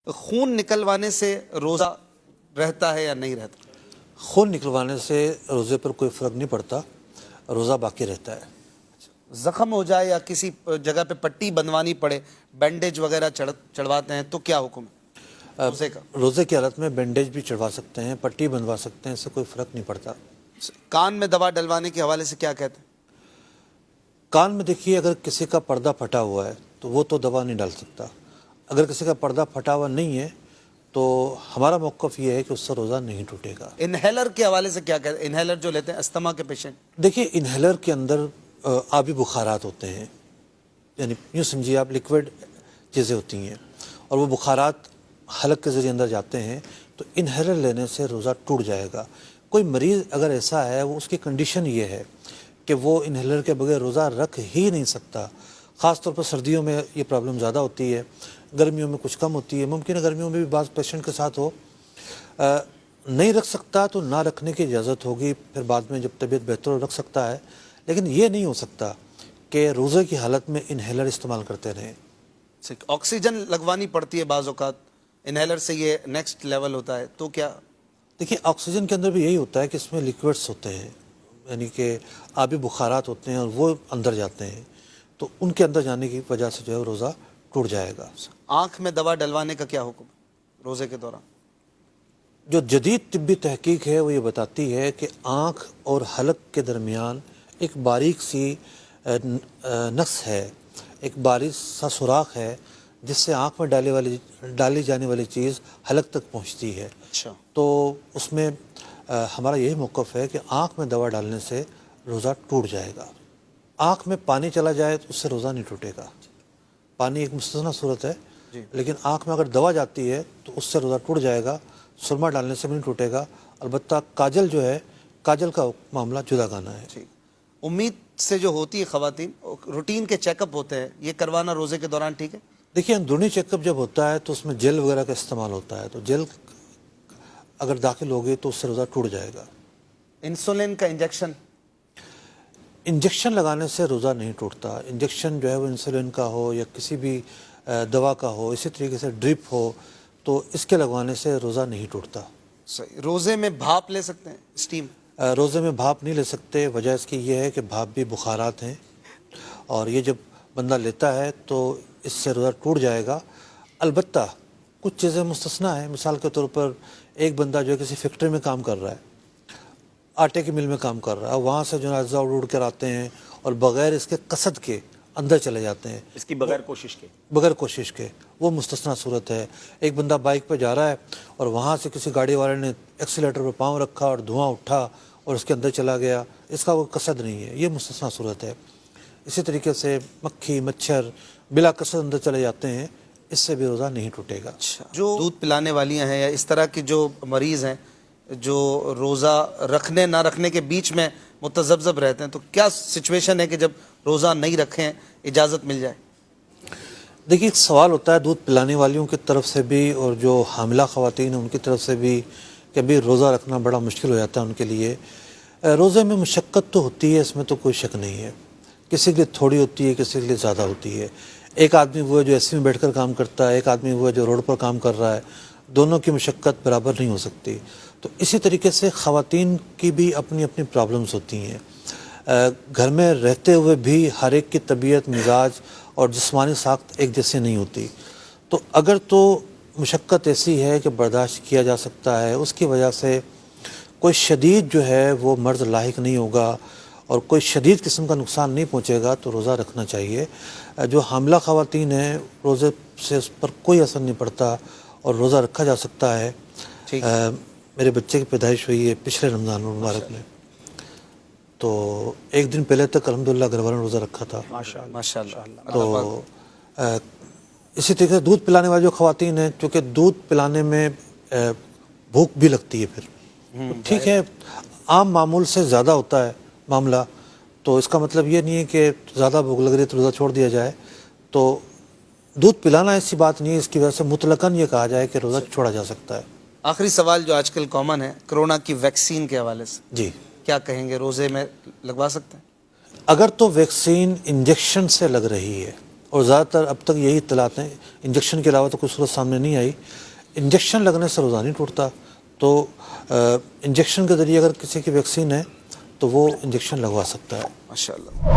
خون نکلوانے سے روزہ رہتا ہے یا نہیں رہتا؟ خون نکلوانے سے روزے پر کوئی فرق نہیں پڑتا، روزہ باقی رہتا ہے۔ زخم ہو جائے یا کسی جگہ پہ پٹی بندوانی پڑے، بینڈیج وغیرہ چڑھواتے ہیں تو کیا حکم ہے روزے کا؟ روزے کی حالت میں بینڈیج بھی چڑھوا سکتے ہیں، پٹی بندھوا سکتے ہیں، اس سے کوئی فرق نہیں پڑتا۔ کان میں دوا ڈلوانے کے حوالے سے کیا کہتے ہیں؟ کان میں دیکھیے، اگر کسی کا پردہ پھٹا ہوا ہے تو وہ تو دوا نہیں ڈال سکتا۔ اگر کسی کا پردہ پھٹا ہوا نہیں ہے تو ہمارا موقف یہ ہے کہ اس سے روزہ نہیں ٹوٹے گا۔ انہیلر کے حوالے سے کیا کہتے ہیں؟ انہیلر جو لیتے ہیں استما کے پیشنٹ، دیکھیے، انہیلر کے اندر آبی بخارات ہوتے ہیں، یعنی یوں سمجھیے آپ لیکوڈ چیزیں ہوتی ہیں، اور وہ بخارات حلق کے ذریعے اندر جاتے ہیں، تو انہیلر لینے سے روزہ ٹوٹ جائے گا۔ کوئی مریض اگر ایسا ہے، وہ اس کی کنڈیشن یہ ہے کہ وہ انہیلر کے بغیر روزہ رکھ ہی نہیں سکتا۔ خاص طور پر سردیوں میں یہ پرابلم زیادہ ہوتی ہے، گرمیوں میں کچھ کم ہوتی ہے، ممکن ہے گرمیوں میں بھی بعض پیشنٹ کے ساتھ ہو۔ نہیں رکھ سکتا تو نہ رکھنے کی اجازت ہوگی، پھر بعد میں جب طبیعت بہتر ہو رکھ سکتا ہے، لیکن یہ نہیں ہو سکتا کہ روزے کی حالت میں انہیلر استعمال کرتے رہیں۔ آکسیجن لگوانی پڑتی ہے بعض اوقات، انہیلر سے یہ نیکسٹ لیول ہوتا ہے، تو کیا؟ دیکھیے، آکسیجن کے اندر بھی یہی ہوتا ہے کہ اس میں لیکوڈس ہوتے ہیں، یعنی کہ آبی بخارات ہوتے ہیں، اور وہ اندر جاتے ہیں، تو ان کے اندر جانے کی وجہ سے جو ہے روزہ ٹوٹ جائے گا۔ آنکھ میں دوا ڈلوانے کا کیا حکم ہے روزے کے دوران؟ جو جدید طبی تحقیق ہے وہ یہ بتاتی ہے کہ آنکھ اور حلق کے درمیان ایک باریک سی نس ہے، ایک باریک سا سوراخ ہے، جس سے آنکھ میں ڈالی جانے والی چیز حلق تک پہنچتی ہے۔ اچھا، تو اس میں ہمارا یہی موقف ہے کہ آنکھ میں دوا ڈالنے سے روزہ ٹوٹ جائے گا۔ آنکھ میں پانی چلا جائے تو اس سے روزہ نہیں ٹوٹے گا۔ پانی ایک مستثنیٰ صورت ہے، لیکن آنکھ میں اگر دوا جاتی ہے تو اس سے روزہ ٹوٹ جائے گا۔ سرما ڈالنے سے بھی نہیں ٹوٹے گا۔ البتہ کاجل جو ہے، کاجل کا معاملہ جدا گانا ہے۔ ٹھیک۔ امید سے جو ہوتی ہے خواتین، روٹین کے چیک اپ ہوتے ہیں، یہ کروانا روزے کے دوران ٹھیک ہے؟ دیکھیے، اندرونی چیک اپ جب ہوتا ہے تو اس میں جیل وغیرہ کا استعمال ہوتا ہے، تو جیل اگر داخل ہوگی تو اس سے روزہ ٹوٹ جائے گا۔ انسولین کا انجیکشن؟ انجیکشن لگانے سے روزہ نہیں ٹوٹتا۔ انجیکشن جو ہے وہ انسولین کا ہو یا کسی بھی دوا کا ہو، اسی طریقے سے ڈرپ ہو، تو اس کے لگوانے سے روزہ نہیں ٹوٹتا۔ صحیح۔ روزے میں بھاپ لے سکتے ہیں، اسٹیم؟ روزے میں بھاپ نہیں لے سکتے، وجہ اس کی یہ ہے کہ بھاپ بھی بخارات ہیں، اور یہ جب بندہ لیتا ہے تو اس سے روزہ ٹوٹ جائے گا۔ البتہ کچھ چیزیں مستثنیٰ ہیں۔ مثال کے طور پر ایک بندہ جو ہے کسی فیکٹری میں کام کر رہا ہے، آٹے کی مل میں کام کر رہا ہے، وہاں سے جو ہے اجزاء اڑ کر آتے ہیں اور بغیر اس کے قصد کے اندر چلے جاتے ہیں، اس کی بغیر کوشش کے؟ بغیر کوشش کے، وہ مستثنیٰ صورت ہے۔ ایک بندہ بائک پہ جا رہا ہے اور وہاں سے کسی گاڑی والے نے ایکسیلیٹر پہ پاؤں رکھا اور دھواں اٹھا اور اس کے اندر چلا گیا، اس کا وہ قصد نہیں ہے، یہ مستثنیٰ صورت ہے۔ اسی طریقے سے مکھی مچھر بلا قصد اندر چلے جاتے ہیں، اس سے بھی روزہ نہیں ٹوٹے گا۔ جو دودھ پلانے والیاں ہیں یا اس طرح کے جو مریض ہیں جو روزہ رکھنے نہ رکھنے کے بیچ میں متذبذب رہتے ہیں، تو کیا سچویشن ہے کہ جب روزہ نہیں رکھیں اجازت مل جائے؟ دیکھیے، ایک سوال ہوتا ہے دودھ پلانے والیوں کی طرف سے بھی اور جو حاملہ خواتین ہیں ان کی طرف سے بھی کہ ابھی روزہ رکھنا بڑا مشکل ہو جاتا ہے ان کے لیے۔ روزے میں مشقت تو ہوتی ہے، اس میں تو کوئی شک نہیں ہے۔ کسی کے لیے تھوڑی ہوتی ہے، کسی کے لیے زیادہ ہوتی ہے۔ ایک آدمی وہ ہے جو اے سی میں بیٹھ کر کام کرتا ہے، ایک آدمی وہ ہے جو روڈ پر کام کر رہا ہے، دونوں کی مشقت برابر نہیں ہو سکتی۔ تو اسی طریقے سے خواتین کی بھی اپنی اپنی پرابلمز ہوتی ہیں۔ گھر میں رہتے ہوئے بھی ہر ایک کی طبیعت، مزاج اور جسمانی ساخت ایک جیسے نہیں ہوتی، تو اگر تو مشقت ایسی ہے کہ برداشت کیا جا سکتا ہے، اس کی وجہ سے کوئی شدید جو ہے وہ مرض لاحق نہیں ہوگا اور کوئی شدید قسم کا نقصان نہیں پہنچے گا، تو روزہ رکھنا چاہیے۔ جو حاملہ خواتین ہیں، روزے سے اس پر کوئی اثر نہیں پڑتا اور روزہ رکھا جا سکتا ہے۔ میرے بچے کی پیدائش ہوئی ہے پچھلے رمضان المبارک میں، تو ایک دن پہلے تک الحمدللہ گھر والوں نے روزہ رکھا تھا۔ ماشاء اللہ۔ تو اسی طریقے سے دودھ پلانے والی جو خواتین ہیں، چونکہ دودھ پلانے میں بھوک بھی لگتی ہے، پھر ٹھیک ہے، عام معمول سے زیادہ ہوتا ہے معاملہ، تو اس کا مطلب یہ نہیں ہے کہ زیادہ بھوک لگ رہی ہے تو روزہ چھوڑ دیا جائے۔ تو دودھ پلانا ایسی بات نہیں ہے، اس کی وجہ سے مطلقاً یہ کہا جائے کہ روزہ چھوڑا جا سکتا ہے۔ آخری سوال جو آج کل کامن ہے، کرونا کی ویکسین کے حوالے سے جی، کیا کہیں گے؟ روزے میں لگوا سکتے ہیں؟ اگر تو ویکسین انجیکشن سے لگ رہی ہے اور زیادہ تر اب تک یہی اطلاعات ہیں، انجیکشن کے علاوہ تو کوئی صورت سامنے نہیں آئی۔ انجیکشن لگنے سے روزہ نہیں ٹوٹتا، تو انجیکشن کے ذریعے اگر کسی کی ویکسین ہے تو وہ انجیکشن لگوا سکتا ہے۔ ماشاء اللہ۔